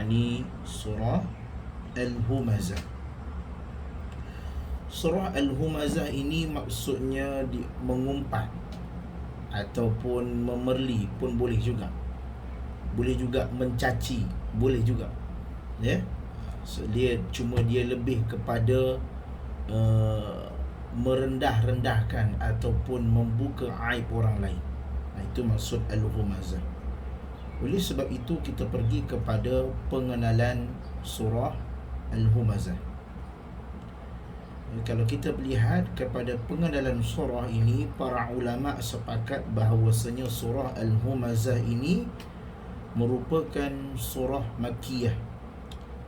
yakni surah Al-Humazah. Surah Al-Humazah ini maksudnya mengumpat ataupun memerli pun boleh juga. Boleh juga mencaci, boleh juga. Ya. So, dia lebih kepada merendah-rendahkan ataupun membuka aib orang lain. Itu maksud Al-Humazah. Oleh sebab itu kita pergi kepada pengenalan surah Al-Humazah. Kalau kita melihat kepada pengenalan surah ini, para ulama sepakat bahawasanya surah Al-Humazah ini merupakan surah Makkiyah,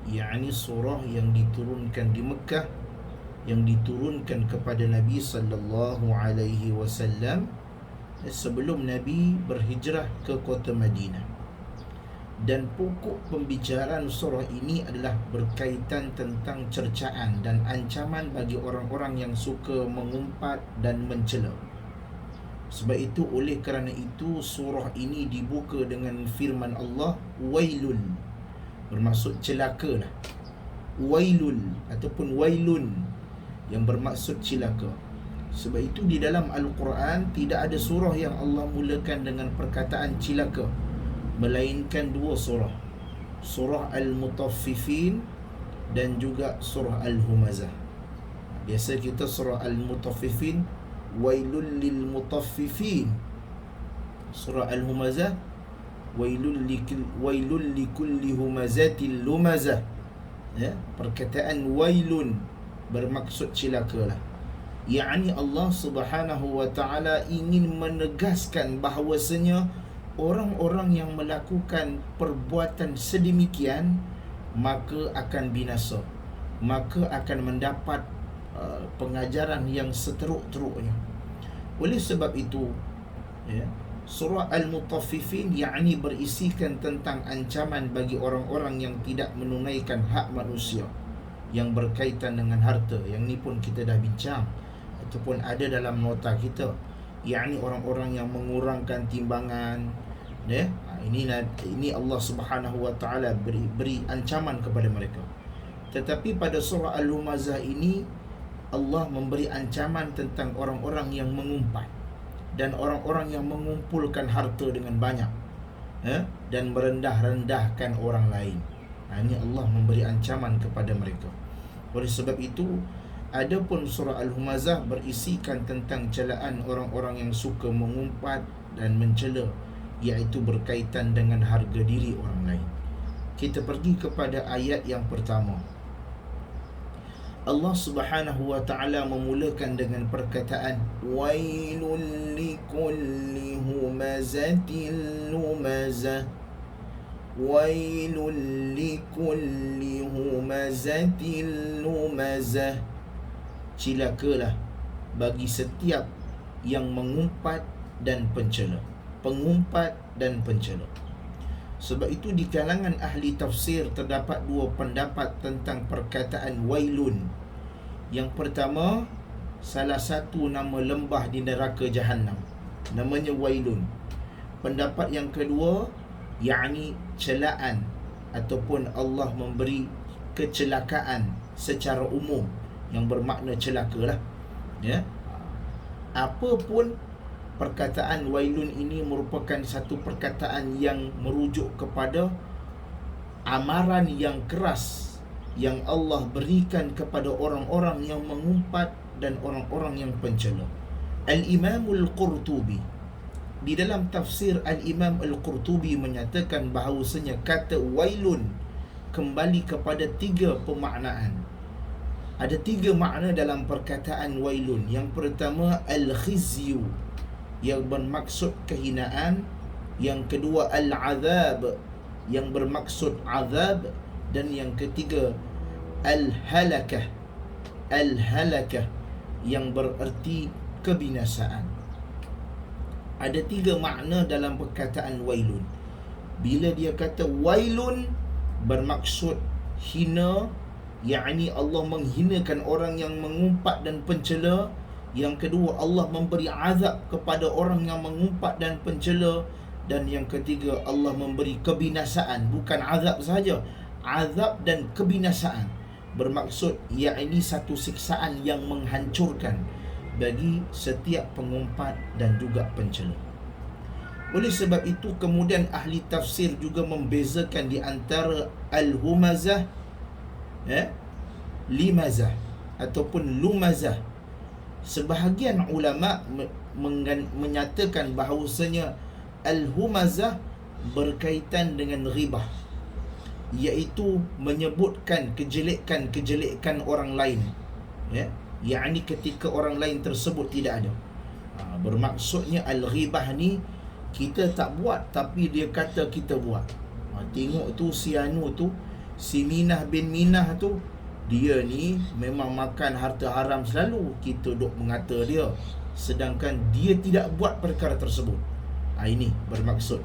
yakni surah yang diturunkan di Mekah, yang diturunkan kepada Nabi sallallahu alaihi wasallam sebelum Nabi berhijrah ke kota Madinah. Dan pokok pembicaraan surah ini adalah berkaitan tentang cercaan dan ancaman bagi orang-orang yang suka mengumpat dan mencela. Sebab itu, oleh kerana itu, surah ini dibuka dengan firman Allah, Wailun, bermaksud celaka lah. Wailun ataupun wailun, yang bermaksud celaka. Sebab itu di dalam Al-Quran tidak ada surah yang Allah mulakan dengan perkataan celaka, melainkan dua surah, surah Al-Mutaffifin dan juga surah Al-Humazah. Biasa kita surah Al-Mutaffifin, wailul lil mutaffifin. Surah Al-Humazah, wailul likulli humazatil lumazah. Ya, perkataan wailun bermaksud celaka lah. Yakni Allah Subhanahu wa ta'ala ingin menegaskan bahawasanya orang-orang yang melakukan perbuatan sedemikian maka akan binasa, maka akan mendapat pengajaran yang seteruk-teruknya. Oleh sebab itu, ya, surah Al-Mutaffifin yakni berisikan tentang ancaman bagi orang-orang yang tidak menunaikan hak manusia yang berkaitan dengan harta. Yang ni pun kita dah bincang ataupun ada dalam nota kita, yakni orang-orang yang mengurangkan timbangan, ya. Ini Allah Subhanahu wa taala beri ancaman kepada mereka. Tetapi pada surah Al-Humazah ini Allah memberi ancaman tentang orang-orang yang mengumpat dan orang-orang yang mengumpulkan harta dengan banyak, ya, dan merendah-rendahkan orang lain. Ini Allah memberi ancaman kepada mereka. Oleh sebab itu, adapun surah Al-Humazah berisikan tentang celaan orang-orang yang suka mengumpat dan mencela, iaitu berkaitan dengan harga diri orang lain. Kita pergi kepada ayat yang pertama. Allah Subhanahu wa ta'ala memulakan dengan perkataan wailul likulli humazatil lumazah. Wailul likulli humazatil lumazah. Cilakalah bagi setiap yang mengumpat dan pencela. Pengumpat dan pencela. Sebab itu di kalangan ahli tafsir terdapat dua pendapat tentang perkataan wailun. Yang pertama, salah satu nama lembah di neraka Jahannam, namanya wailun. Pendapat yang kedua, yakni celaan ataupun Allah memberi kecelakaan secara umum, yang bermakna celaka lah, ya. Apapun perkataan wailun ini merupakan satu perkataan yang merujuk kepada amaran yang keras yang Allah berikan kepada orang-orang yang mengumpat dan orang-orang yang pencela. Al-Imam Al-Qurtubi, di dalam tafsir Al-Imam Al-Qurtubi menyatakan bahawasanya kata wailun kembali kepada tiga pemaknaan. Ada tiga makna dalam perkataan wailun. Yang pertama, al-khizyu, yang bermaksud kehinaan. Yang kedua, al-azab, yang bermaksud azab. Dan yang ketiga, al-halakah, al-halakah, yang bererti kebinasaan. Ada tiga makna dalam perkataan wailun. Bila dia kata wailun bermaksud hina, yakni Allah menghinakan orang yang mengumpat dan pencela. Yang kedua, Allah memberi azab kepada orang yang mengumpat dan pencela. Dan yang ketiga, Allah memberi kebinasaan. Bukan azab sahaja, azab dan kebinasaan. Bermaksud yakni satu siksaan yang menghancurkan bagi setiap pengumpat dan juga pencela. Oleh sebab itu kemudian ahli tafsir juga membezakan di antara al-humazah, limazah ataupun lumazah. Sebahagian ulama menyatakan bahawasanya al-humazah berkaitan dengan ghibah, iaitu menyebutkan kejelekan orang lain, yakni ketika orang lain tersebut tidak ada. Bermaksudnya al-ghibah ni kita tak buat tapi dia kata kita buat. Tengok tu si Anu tu, si Minah bin Minah tu, dia ni memang makan harta haram selalu, kita duk mengata dia, sedangkan dia tidak buat perkara tersebut. Ini bermaksud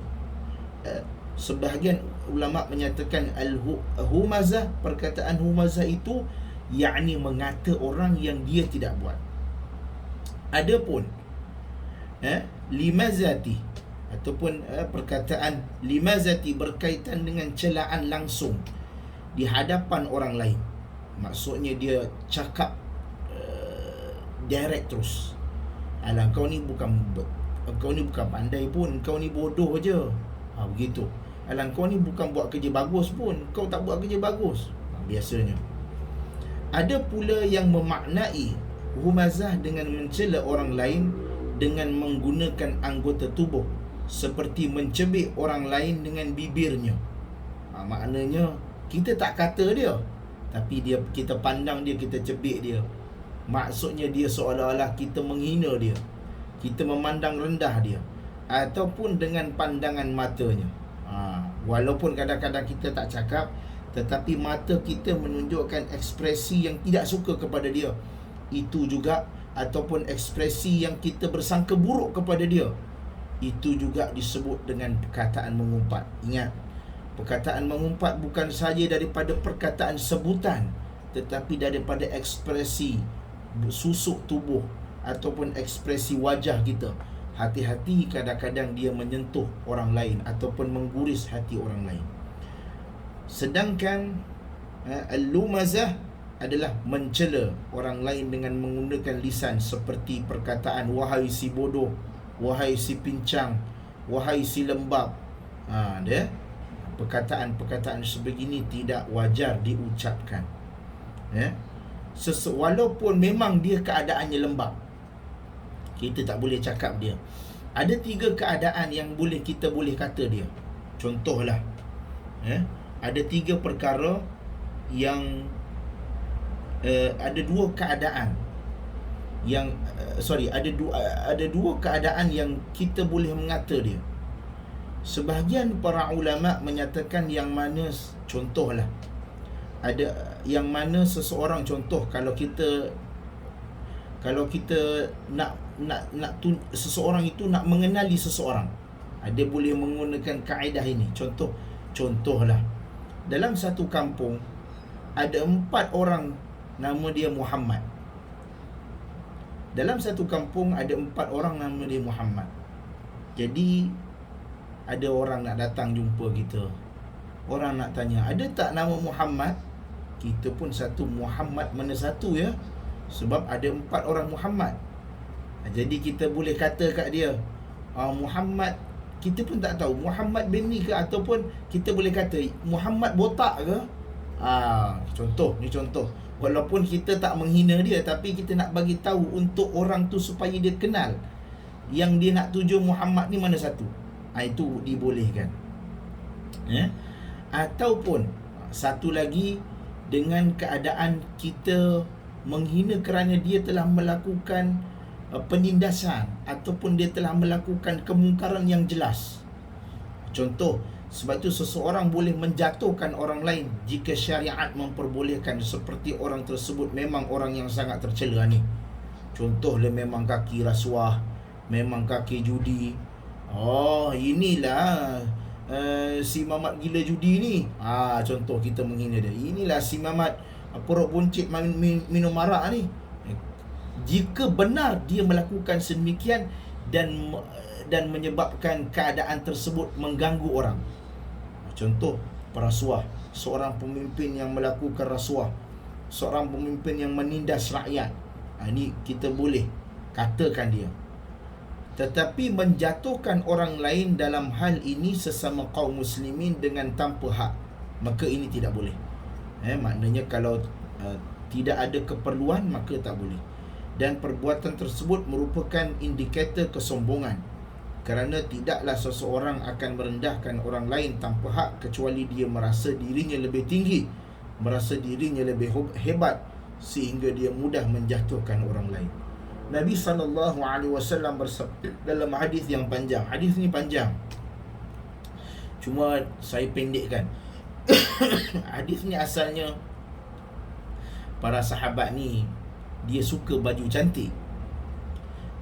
sebahagian ulama menyatakan al-humazah, perkataan humazah itu yakni mengata orang yang dia tidak buat. Adapun limazati ataupun perkataan limazati berkaitan dengan celaan langsung di hadapan orang lain. Maksudnya dia cakap direct terus. Alah, kau ni bukan pandai pun, kau ni bodoh je. Begitu. Alah, kau ni bukan buat kerja bagus pun, kau tak buat kerja bagus. Biasanya. Ada pula yang memaknai humazah dengan mencela orang lain dengan menggunakan anggota tubuh, seperti mencebik orang lain dengan bibirnya. Maknanya kita tak kata dia, tapi kita pandang dia, kita cebik dia. Maksudnya dia seolah-olah kita menghina dia, kita memandang rendah dia, ataupun dengan pandangan matanya. Walaupun kadang-kadang kita tak cakap, tetapi mata kita menunjukkan ekspresi yang tidak suka kepada dia. Itu juga, ataupun ekspresi yang kita bersangka buruk kepada dia, itu juga disebut dengan perkataan mengumpat. Ingat, perkataan mengumpat bukan saja daripada perkataan sebutan, tetapi daripada ekspresi susuk tubuh ataupun ekspresi wajah kita. Hati-hati, kadang-kadang dia menyentuh orang lain ataupun mengguris hati orang lain. Sedangkan al-lumazah adalah mencela orang lain dengan menggunakan lisan, seperti perkataan wahai si bodoh, wahai si pincang, wahai si lembab. Dia perkataan-perkataan sebegini tidak wajar diucapkan. Walaupun memang dia keadaannya lembab, kita tak boleh cakap dia. Ada 3 keadaan yang kita boleh kata dia. Contohlah, ada 3 perkara yang ada 2 keadaan yang ada 2 keadaan yang kita boleh mengata dia. Sebahagian para ulama menyatakan yang mana, contohlah, ada yang mana seseorang, contoh kalau kita seseorang itu nak mengenali seseorang, dia boleh menggunakan kaedah ini. Contohlah, dalam satu kampung ada 4 orang nama dia Muhammad. Dalam satu kampung ada 4 orang nama dia Muhammad. Jadi ada orang nak datang jumpa kita, orang nak tanya, ada tak nama Muhammad? Kita pun satu, Muhammad mana satu ya? Sebab ada 4 orang Muhammad. Jadi kita boleh kata kat dia, Muhammad, kita pun tak tahu Muhammad bin ni ke, ataupun kita boleh kata Muhammad botak ke. Contoh. Walaupun kita tak menghina dia, tapi kita nak bagi tahu untuk orang tu supaya dia kenal yang dia nak tuju Muhammad ni mana satu. Itu dibolehkan. Ataupun satu lagi, dengan keadaan kita menghina kerana dia telah melakukan penindasan ataupun dia telah melakukan kemungkaran yang jelas. Contoh, sebab itu seseorang boleh menjatuhkan orang lain jika syariat memperbolehkan, seperti orang tersebut memang orang yang sangat tercela ni. Contoh, dia memang kaki rasuah, memang kaki judi. Inilah si Mamat gila judi ni. Contoh kita menghina dia. Inilah si Mamat perut buncit minum arak ni. Jika benar dia melakukan sedemikian dan menyebabkan keadaan tersebut mengganggu orang. Contoh, perasuah, seorang pemimpin yang melakukan rasuah, seorang pemimpin yang menindas rakyat, ini kita boleh katakan dia. Tetapi menjatuhkan orang lain dalam hal ini sesama kaum muslimin dengan tanpa hak, maka ini tidak boleh. Maknanya kalau tidak ada keperluan, maka tak boleh. Dan perbuatan tersebut merupakan indikator kesombongan, kerana tidaklah seseorang akan merendahkan orang lain tanpa hak kecuali dia merasa dirinya lebih tinggi, merasa dirinya lebih hebat, sehingga dia mudah menjatuhkan orang lain. Nabi SAW bersabda dalam hadis yang panjang. Hadis ni panjang, cuma saya pendekkan. Hadis ni asalnya para sahabat ni dia suka baju cantik.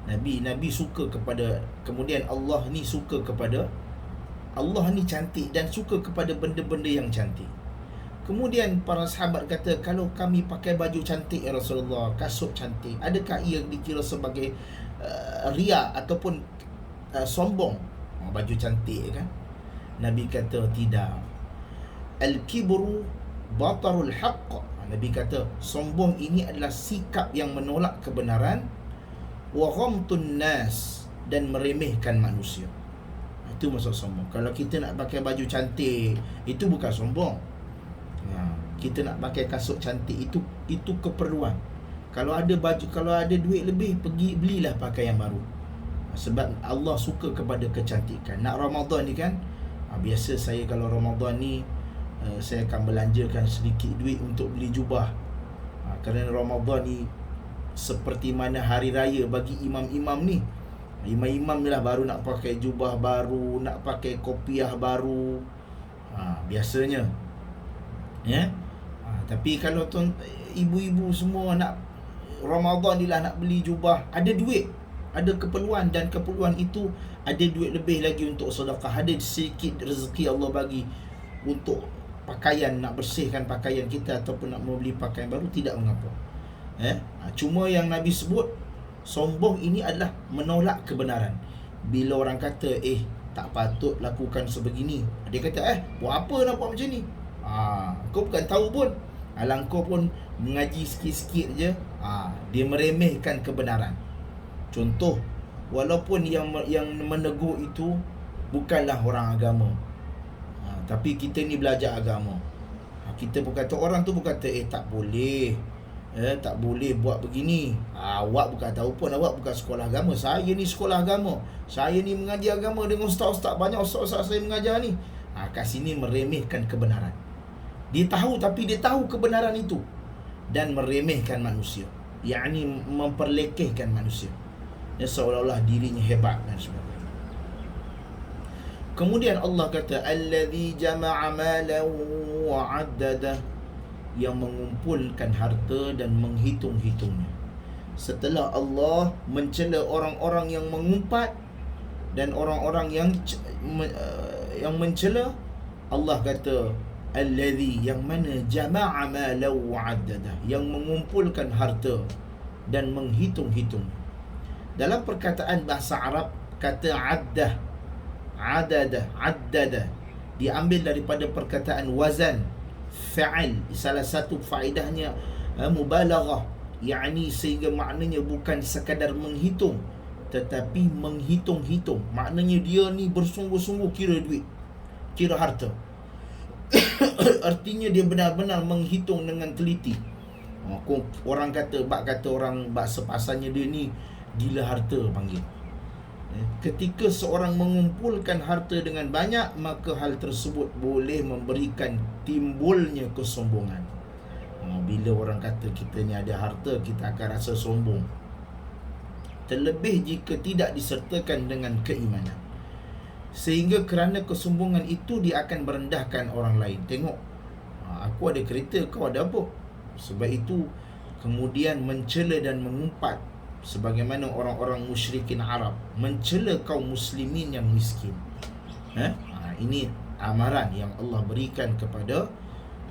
Nabi suka kepada, kemudian Allah ni suka kepada, Allah ni cantik dan suka kepada benda-benda yang cantik. Kemudian para sahabat kata, kalau kami pakai baju cantik ya Rasulullah, kasut cantik, adakah ia dikira sebagai riak ataupun sombong? Baju cantik kan? Nabi kata tidak. Al-kibru batarul haqq. Nabi kata sombong ini adalah sikap yang menolak kebenaran, wa ghamtun nas, dan meremehkan manusia. Itu maksud sombong. Kalau kita nak pakai baju cantik, itu bukan sombong. Kita nak pakai kasut cantik, itu keperluan. Kalau ada baju, kalau ada duit lebih, pergi belilah pakaian baru. Sebab Allah suka kepada kecantikan. Nak Ramadan ni kan, biasa saya kalau Ramadan ni saya akan belanjakan sedikit duit untuk beli jubah. Kerana Ramadan ni seperti mana hari raya bagi imam-imam ni. Imam-imam ni lah baru nak pakai jubah baru, nak pakai kopiah baru, biasanya. Tapi kalau ibu-ibu semua nak Ramadan ni lah nak beli jubah, ada duit, ada keperluan, dan keperluan itu ada duit lebih lagi untuk sedekah, ada sedikit rezeki Allah bagi untuk pakaian, nak bersihkan pakaian kita ataupun nak membeli pakaian baru, tidak mengapa. Cuma yang Nabi sebut sombong ini adalah menolak kebenaran. Bila orang kata tak patut lakukan sebegini, dia kata buat apa nak buat macam ni? Kau bukan tahu pun. Alang kau pun mengaji sikit-sikit je, dia meremehkan kebenaran. Contoh, walaupun yang menegur itu bukanlah orang agama, tapi kita ni belajar agama, kita pun kata, orang tu pun kata tak boleh, tak boleh buat begini. Awak bukan tahu pun, awak bukan sekolah agama. Saya ni sekolah agama, saya ni mengaji agama dengan ustaz-ustaz, banyak ustaz-ustaz saya mengajar ni. Kat sini meremehkan kebenaran. Dia tahu, tapi dia tahu kebenaran itu, dan meremehkan manusia, yakni memperlekehkan manusia, seolah-olah dirinya hebat dan sebagainya. Kemudian Allah kata allazi jama'a malan wa 'addada, yang mengumpulkan harta dan menghitung-hitungnya. Setelah Allah mencela orang-orang yang mengumpat dan orang-orang yang mencela, Allah kata allazi, yang mana jama'a malan wa 'addada, yang mengumpulkan harta dan menghitung-hitung. Dalam perkataan bahasa Arab, kata addah, addada diambil daripada perkataan wazan fa'il. Salah satu faedahnya mubalaghah, yakni sehingga maknanya bukan sekadar menghitung, tetapi menghitung-hitung. Maknanya dia ni bersungguh-sungguh kira duit, kira harta. Artinya dia benar-benar menghitung dengan teliti. Orang kata, orang sepasanya dia ni gila harta panggil. Ketika seorang mengumpulkan harta dengan banyak, maka hal tersebut boleh memberikan timbulnya kesombongan. Bila orang kata kita ni ada harta, kita akan rasa sombong. Terlebih jika tidak disertakan dengan keimanan. Sehingga kerana kesombongan itu dia akan merendahkan orang lain. Tengok, aku ada kereta, kau ada apa? Sebab itu kemudian mencela dan mengumpat, sebagaimana orang-orang musyrikin Arab mencela kaum muslimin yang miskin. Ini amaran yang Allah berikan kepada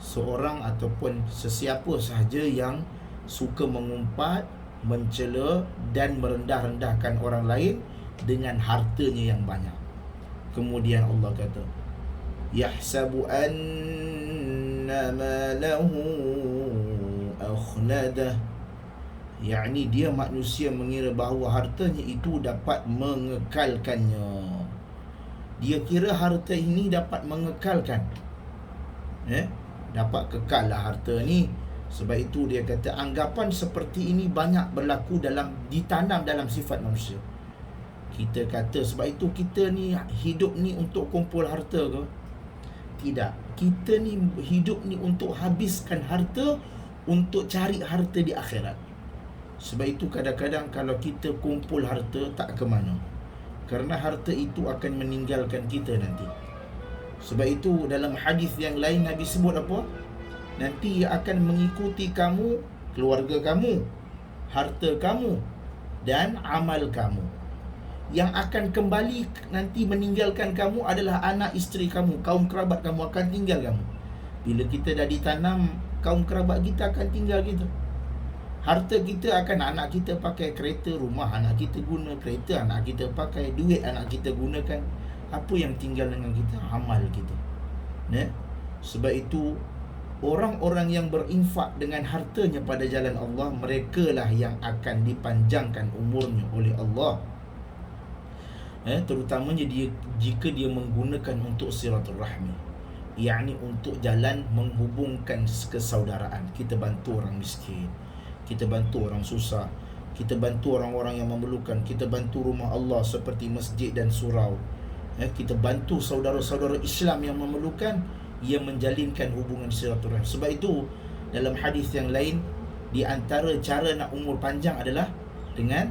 seorang ataupun sesiapa sahaja yang suka mengumpat, mencela dan merendah-rendahkan orang lain dengan hartanya yang banyak. Kemudian Allah kata, Yahsabu anna malahu akhnadah. Yakni dia manusia mengira bahawa hartanya itu dapat mengekalkannya. Dia kira harta ini dapat mengekalkan, dapat kekal lah harta ni. Sebab itu dia kata anggapan seperti ini banyak berlaku ditanam dalam sifat manusia. Kita kata sebab itu kita ni hidup ni untuk kumpul harta ke? Tidak. Kita ni hidup ni untuk habiskan harta, untuk cari harta di akhirat. Sebab itu kadang-kadang kalau kita kumpul harta tak ke mana. Kerana harta itu akan meninggalkan kita nanti. Sebab itu dalam hadis yang lain Nabi sebut apa? Nanti ia akan mengikuti kamu, keluarga kamu, harta kamu dan amal kamu. Yang akan kembali nanti meninggalkan kamu adalah anak isteri kamu, kaum kerabat kamu akan tinggal kamu. Bila kita dah ditanam, kaum kerabat kita akan tinggal kita. Harta kita akan anak kita pakai kereta, rumah anak kita guna, kereta anak kita pakai, duit anak kita gunakan. Apa yang tinggal dengan kita? Amal kita. Sebab itu orang-orang yang berinfak dengan hartanya pada jalan Allah, merekalah yang akan dipanjangkan umurnya oleh Allah. Terutamanya jika dia menggunakan untuk silaturahmi, yakni untuk jalan menghubungkan kesaudaraan. Kita bantu orang miskin, kita bantu orang susah, kita bantu orang-orang yang memerlukan, kita bantu rumah Allah seperti masjid dan surau, kita bantu saudara-saudara Islam yang memerlukan, ia menjalinkan hubungan silaturahmi. Sebab itu dalam hadis yang lain, di antara cara nak umur panjang adalah dengan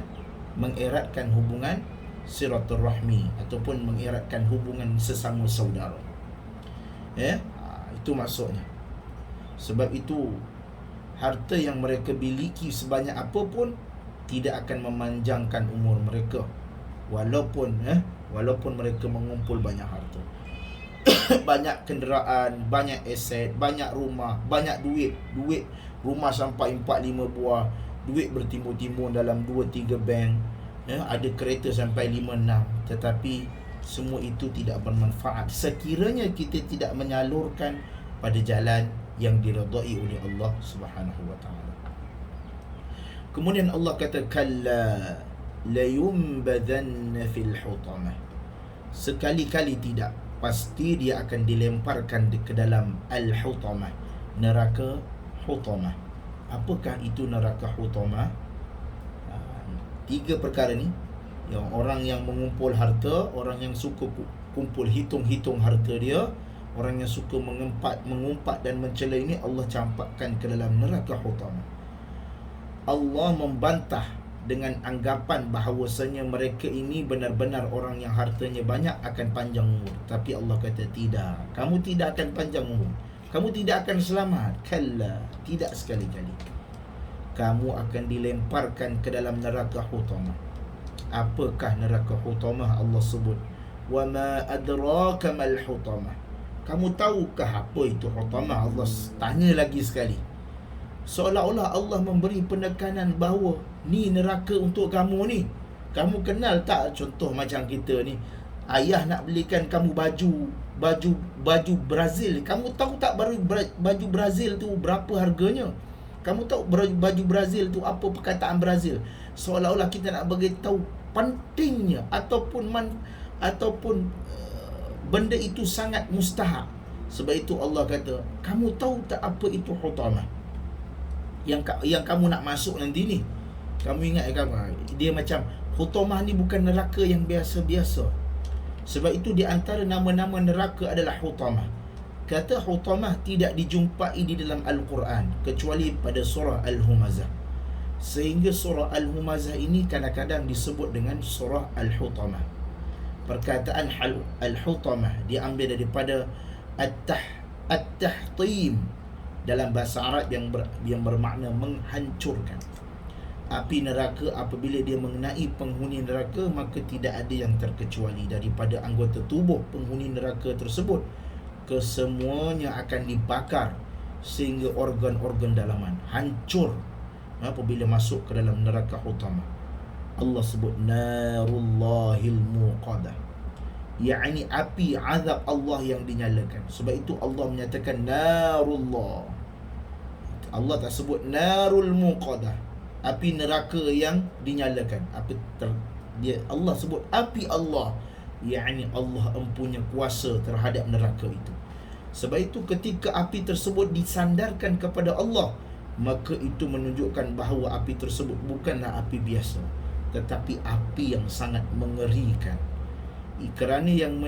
mengeratkan hubungan silaturahmi ataupun mengeratkan hubungan sesama saudara. Itu maksudnya. Sebab itu harta yang mereka miliki sebanyak apa pun tidak akan memanjangkan umur mereka, walaupun mereka mengumpul banyak harta. Banyak kenderaan, banyak aset, banyak rumah, banyak duit rumah sampai 4-5 buah, duit bertimbun-timbun dalam 2-3 bank, ada kereta sampai 5-6, tetapi semua itu tidak bermanfaat sekiranya kita tidak menyalurkan pada jalan yang diredai oleh Allah Subhanahu wa taala. Kemudian Allah kata kalla layumbadanna fil hutamah. Sekali-kali tidak, pasti dia akan dilemparkan ke dalam al-hutamah, neraka hutamah. Apakah itu neraka hutamah? 3 perkara ni. Yang orang yang mengumpul harta, orang yang suka kumpul hitung-hitung harta dia, orang yang suka mengumpat dan mencela ini, Allah campakkan ke dalam neraka hutamah. Allah membantah dengan anggapan bahawasanya mereka ini benar-benar orang yang hartanya banyak akan panjang umur. Tapi Allah kata tidak, kamu tidak akan panjang umur, kamu tidak akan selamat. Kalla, tidak sekali-kali. Kamu akan dilemparkan ke dalam neraka hutamah. Apakah neraka hutamah? Allah sebut, wa ma adraka mal hutamah. Kamu tahukah apa itu hutamah? Allah tanya lagi sekali, seolah-olah Allah memberi penekanan bahawa ni neraka untuk kamu ni. Kamu kenal tak? Contoh macam kita ni, ayah nak belikan kamu baju Brazil. Kamu tahu tak baju Brazil tu berapa harganya? Kamu tahu baju Brazil tu apa perkataan Brazil? Seolah-olah kita nak bagi tahu pentingnya ataupun benda itu sangat mustahak. Sebab itu Allah kata, kamu tahu tak apa itu hutamah? Yang kamu nak masuk nanti ni, kamu ingat dia macam hutamah ni bukan neraka yang biasa-biasa. Sebab itu di antara nama-nama neraka adalah hutamah. Kata hutamah tidak dijumpai di dalam Al-Quran kecuali pada surah Al-Humazah. Sehingga surah Al-Humazah ini kadang-kadang disebut dengan surah Al-Hutamah. Perkataan Al-Hutamah diambil daripada At-Tahtim dalam bahasa Arab yang bermakna menghancurkan. Api neraka apabila dia mengenai penghuni neraka, maka tidak ada yang terkecuali daripada anggota tubuh penghuni neraka tersebut. Kesemuanya akan dibakar sehingga organ-organ dalaman hancur apabila masuk ke dalam neraka hutamah. Allah sebut narullahil muqadah. yakni api azab Allah yang dinyalakan. Sebab itu Allah menyatakan narullah. Allah tak sebut narul muqadah, api neraka yang dinyalakan. Allah sebut api Allah, yakni Allah empunya kuasa terhadap neraka itu. Sebab itu ketika api tersebut disandarkan kepada Allah, maka itu menunjukkan bahawa api tersebut bukanlah api biasa, tetapi api yang sangat mengerikan. Kerana yang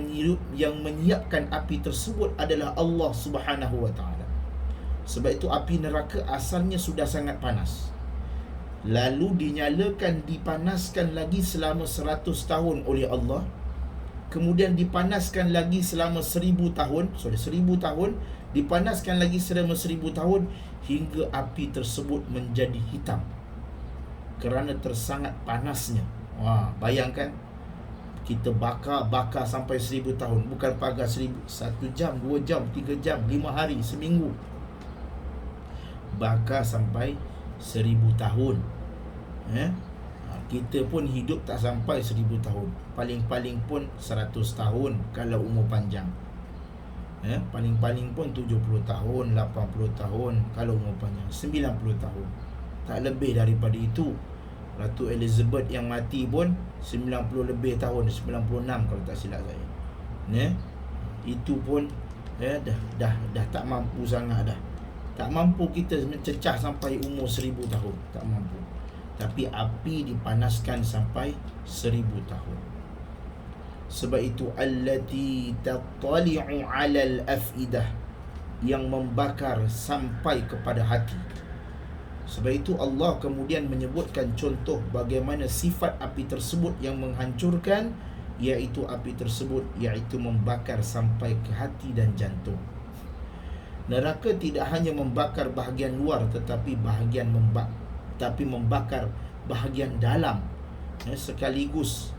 menyiapkan api tersebut adalah Allah Subhanahu wa taala. Sebab itu api neraka asalnya sudah sangat panas, lalu dinyalakan, dipanaskan lagi selama 100 tahun oleh Allah. Kemudian dipanaskan lagi selama 1000 tahun, 1000 tahun, dipanaskan lagi selama 1000 tahun, hingga api tersebut menjadi hitam kerana tersangat panasnya. Bayangkan, kita bakar sampai 1000 tahun, bukan pagar 1000, 1 jam, 2 jam, 3 jam, 5 hari, seminggu, bakar sampai 1000 tahun. Kita pun hidup tak sampai 1000 tahun, paling-paling pun 100 tahun kalau umur panjang. Paling-paling pun 70 tahun, 80 tahun kalau umur panjang, 90 tahun, tak lebih daripada itu. Ratu Elizabeth yang mati pun 90 lebih tahun, 96 kalau tak silap saya. Itu pun dah tak mampu sangat dah. Tak mampu kita mencecah sampai umur 1000 tahun, tak mampu. Tapi api dipanaskan sampai 1000 tahun. Sebab itu allati tattali'u 'alal afidah, yang membakar sampai kepada hati. Sebab itu Allah kemudian menyebutkan contoh bagaimana sifat api tersebut yang menghancurkan, iaitu api tersebut iaitu membakar sampai ke hati dan jantung. Neraka tidak hanya membakar bahagian luar, tetapi membakar bahagian dalam, sekaligus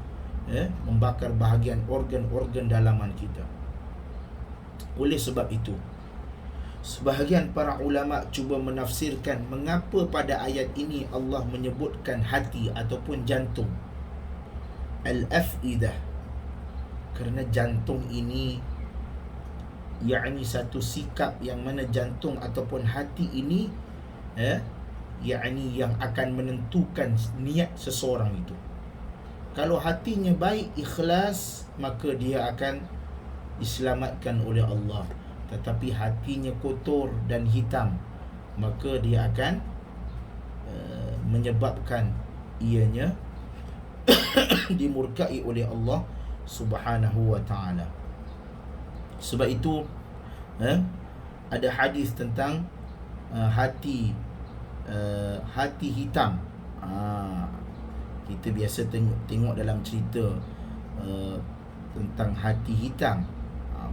membakar bahagian organ-organ dalaman kita. Oleh sebab itu, sebahagian para ulama cuba menafsirkan mengapa pada ayat ini Allah menyebutkan hati ataupun jantung, al-afidah, kerana jantung ini yakni satu sikap yang mana jantung ataupun hati ini yakni yang akan menentukan niat seseorang itu. Kalau hatinya baik, ikhlas, maka dia akan diselamatkan oleh Allah. Tetapi hatinya kotor dan hitam, maka dia akan menyebabkan ianya dimurkai oleh Allah Subhanahu wa ta'ala. Sebab itu ada hadis tentang hati hitam. Kita biasa tengok dalam cerita tentang hati hitam.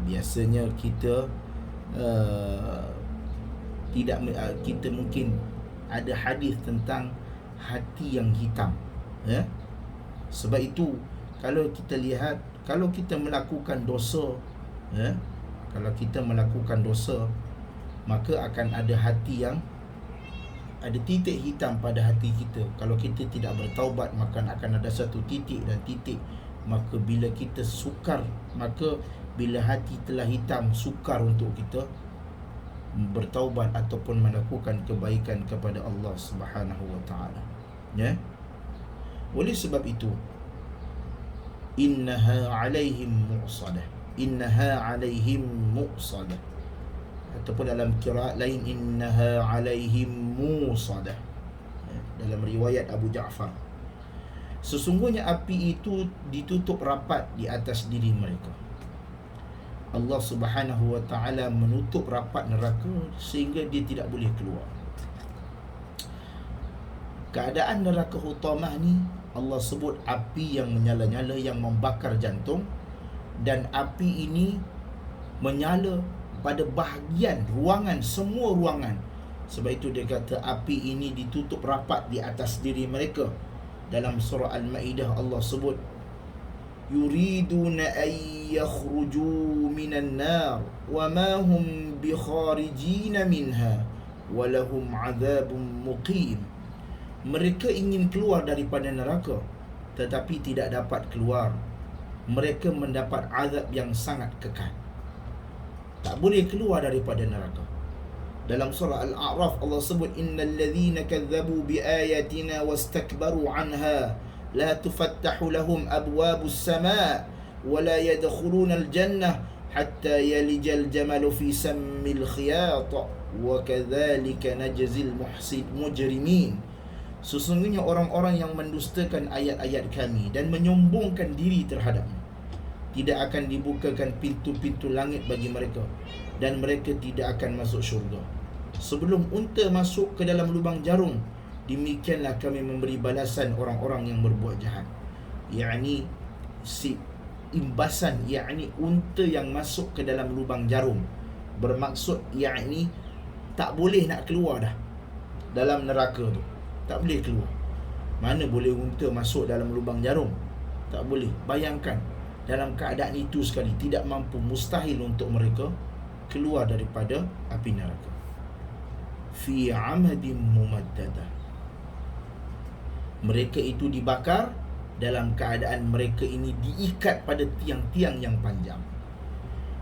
Biasanya kita kita mungkin ada hadis tentang hati yang hitam. Sebab itu kalau kita lihat, kalau kita melakukan dosa, kalau kita melakukan dosa, maka akan ada hati yang ada titik hitam pada hati kita. Kalau kita tidak bertaubat, maka akan ada satu titik dan titik. Maka bila kita sukar, maka bila hati telah hitam, sukar untuk kita bertaubat ataupun melakukan kebaikan kepada Allah Subhanahu wa ta'ala. Oleh sebab itu, innaha alaihim mu'sadah, ataupun dalam qiraat lain innaha alaihim musadah, dalam riwayat Abu Ja'far, sesungguhnya api itu ditutup rapat di atas diri mereka. Allah Subhanahu wa ta'ala menutup rapat neraka sehingga dia tidak boleh keluar. Keadaan neraka hutamah ni Allah sebut api yang menyala-nyala, yang membakar jantung, dan api ini menyala pada bahagian ruangan, semua ruangan. Sebab itu dia kata api ini ditutup rapat di atas diri mereka. Dalam surah Al-Ma'idah Allah sebut, yuriduna an yakhruju minan nar wa ma hum bikharijina minha wa lahum adzabun muqim. Mereka ingin keluar daripada neraka, tetapi tidak dapat keluar, mereka mendapat azab yang sangat kekal. Tak boleh keluar daripada neraka. Dalam surah Al-A'raf Allah sebut innal ladzina kadzabu biayatina wastakbaru anha la tufattahu lahum abwabus sama' wa la yadkhuluna al-jannah hatta yalijal jamalu fi sammil khiyat wa kadzalika najzil mujrimin. Sesungguhnya orang-orang yang mendustakan ayat-ayat kami dan menyombongkan diri terhadapnya, tidak akan dibukakan pintu-pintu langit bagi mereka, dan mereka tidak akan masuk syurga sebelum unta masuk ke dalam lubang jarum. Demikianlah kami memberi balasan orang-orang yang berbuat jahat. Yakni si imbasan, yakni unta yang masuk ke dalam lubang jarum, bermaksud yakni tak boleh nak keluar dah dalam neraka tu. Tak boleh keluar. Mana boleh unta masuk dalam lubang jarum? Tak boleh. Bayangkan dalam keadaan itu sekali, tidak mampu, mustahil untuk mereka keluar daripada api neraka. Fi amadin mumaddadah. Mereka itu dibakar dalam keadaan mereka ini diikat pada tiang-tiang yang panjang.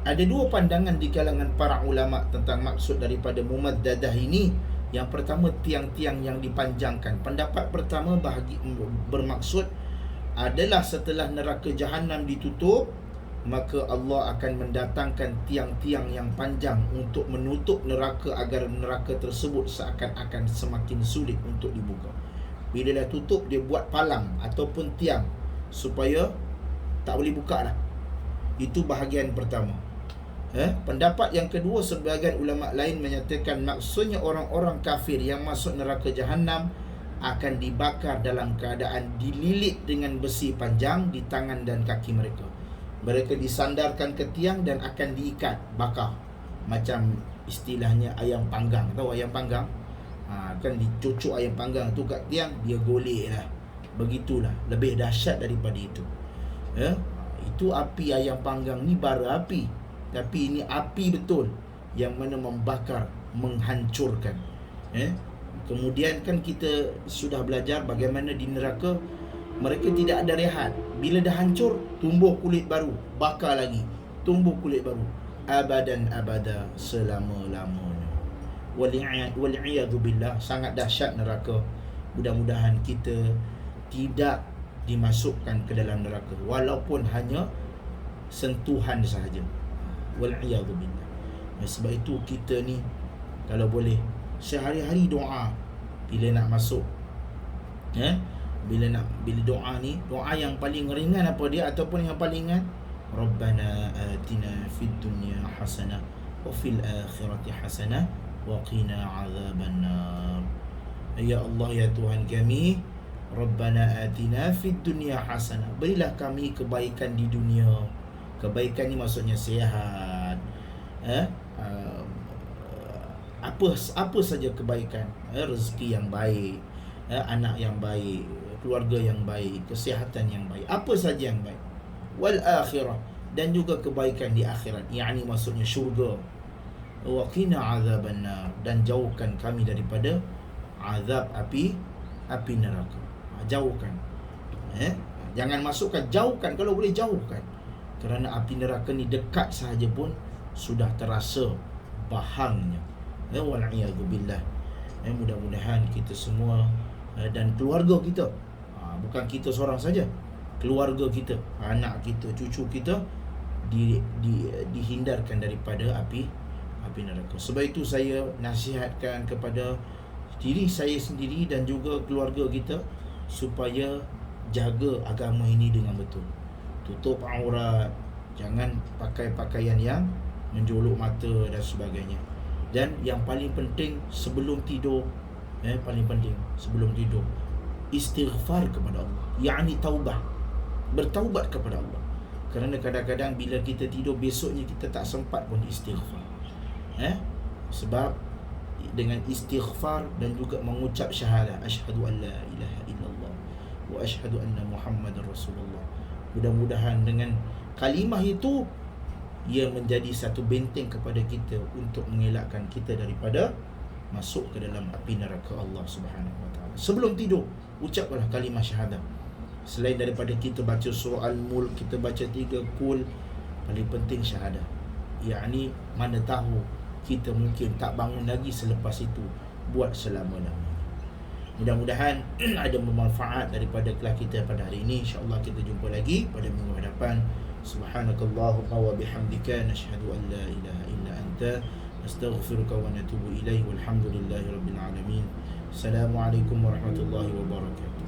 Ada dua pandangan di kalangan para ulama tentang maksud daripada mumaddadah ini. Yang pertama, tiang-tiang yang dipanjangkan. Pendapat pertama bermaksud adalah setelah neraka jahanam ditutup, maka Allah akan mendatangkan tiang-tiang yang panjang untuk menutup neraka agar neraka tersebut seakan-akan semakin sulit untuk dibuka. Bila dah tutup, dia buat palang ataupun tiang supaya tak boleh buka lah. Itu bahagian pertama. Pendapat yang kedua, sebahagian ulama lain menyatakan maksudnya orang-orang kafir yang masuk neraka jahanam akan dibakar dalam keadaan dililit dengan besi panjang di tangan dan kaki mereka. Mereka disandarkan ke tiang dan akan diikat, bakar. Macam istilahnya ayam panggang. Tahu ayam panggang? Kan dicucuk ayam panggang tu kat tiang, dia golek lah. Begitulah, lebih dahsyat daripada itu. Itu api ayam panggang ni bara api, tapi ini api betul yang mana membakar, menghancurkan. Kemudian kan kita sudah belajar bagaimana di neraka mereka tidak ada rehat. Bila dah hancur, tumbuh kulit baru, bakar lagi, tumbuh kulit baru, abadan abada, selama-lamanya. Wal'iyadu billah. Sangat dahsyat neraka. Mudah-mudahan kita tidak dimasukkan ke dalam neraka, walaupun hanya sentuhan sahaja. Wal'iyadu billah. Sebab itu kita ni kalau boleh sehari-hari doa bila nak masuk. Bila doa ni, doa yang paling ringan apa dia ataupun yang paling ringan, Rabbana atina fid dunya hasanah wa fil akhirati hasanah wa qina azabannar. Ya Allah, ya Tuhan kami, Rabbana atina fid dunya hasanah, berilah kami kebaikan di dunia. Kebaikan ni maksudnya sihat, apa saja kebaikan, rezeki yang baik, anak yang baik, keluarga yang baik, kesihatan yang baik, apa saja yang baik. Wal akhirah, dan juga kebaikan di akhirat, yakni maksudnya syurga. Wa qina azabannar, dan jauhkan kami daripada azab api neraka. Jauhkan. Jangan masukkan, jauhkan, kalau boleh jauhkan. Kerana api neraka ni dekat sahaja pun sudah terasa bahangnya. Wal'iyadu billah. Mudah-mudahan kita semua dan keluarga kita, bukan kita seorang saja, keluarga kita, anak kita, cucu kita dihindarkan daripada api neraka. Sebab itu saya nasihatkan kepada diri saya sendiri dan juga keluarga kita supaya jaga agama ini dengan betul. Tutup aurat, jangan pakai pakaian yang menjolok mata dan sebagainya. Dan yang paling penting sebelum tidur, paling penting sebelum tidur, istighfar kepada Allah, yakni taubah, bertaubat kepada Allah. Kerana kadang-kadang bila kita tidur, besoknya kita tak sempat pun istighfar. Sebab dengan istighfar dan juga mengucap syahadah, asyhadu an la ilaha illallah wa asyhadu anna Muhammadar Rasulullah, mudah-mudahan dengan kalimah itu ia menjadi satu benteng kepada kita untuk mengelakkan kita daripada masuk ke dalam api neraka Allah Subhanahu wa taala. Sebelum tidur, ucapkanlah kalimah syahadah, Selain daripada kita baca surah Al-Mulk, kita baca 3 kul, paling penting syahadah. Yakni mana tahu kita mungkin tak bangun lagi selepas itu, buat selama-lamanya. Mudah-mudahan ada bermanfaat daripada kelas kita pada hari ini. InsyaAllah kita jumpa lagi pada minggu hadapan. Subhanakallahumma wa bihamdika, nashhadu an la ilaha illa anta, nastaghfiruka wa natubu ilaih, walhamdulillahi rabbil alamin. Assalamualaikum warahmatullahi wabarakatuh.